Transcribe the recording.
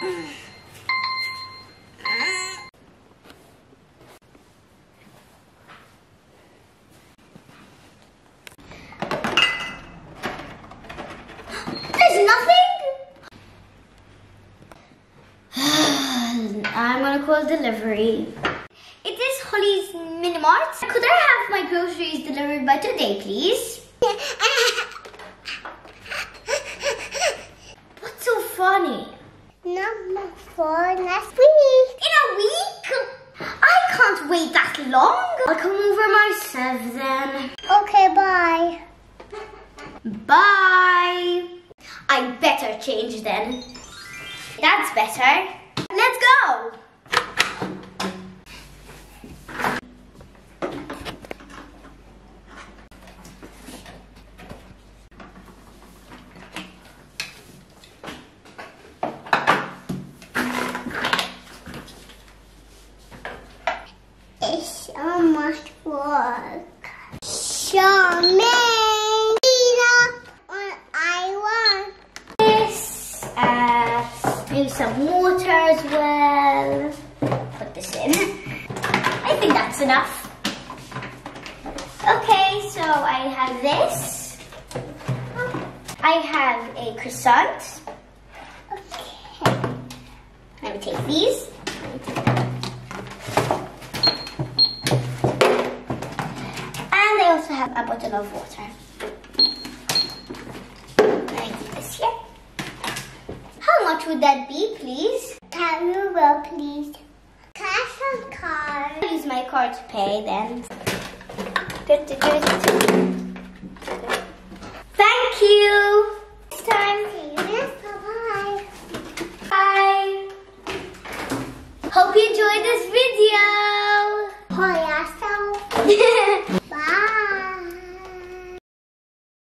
There's nothing? I'm gonna call delivery. It is Hollie's Minimart. Could I have my groceries delivered by today, please? What's so funny? Not for next week. In a week? I can't wait that long. I'll come over myself then. Okay, bye. Bye. I better change then. That's better. Let's go. It's so much work. Show me. What I want. This, maybe some water as well. Put this in. I think that's enough. Okay, so I have this. I have a croissant. Okay. Let me take these. And I also have a bottle of water. Let me keep this here. How much would that be, please? Can you will please? Cash and card. I'll use my card to pay then. Thank you. Next time. See you next time. Bye. Bye. Hope you enjoyed this video. Oh, yeah, so.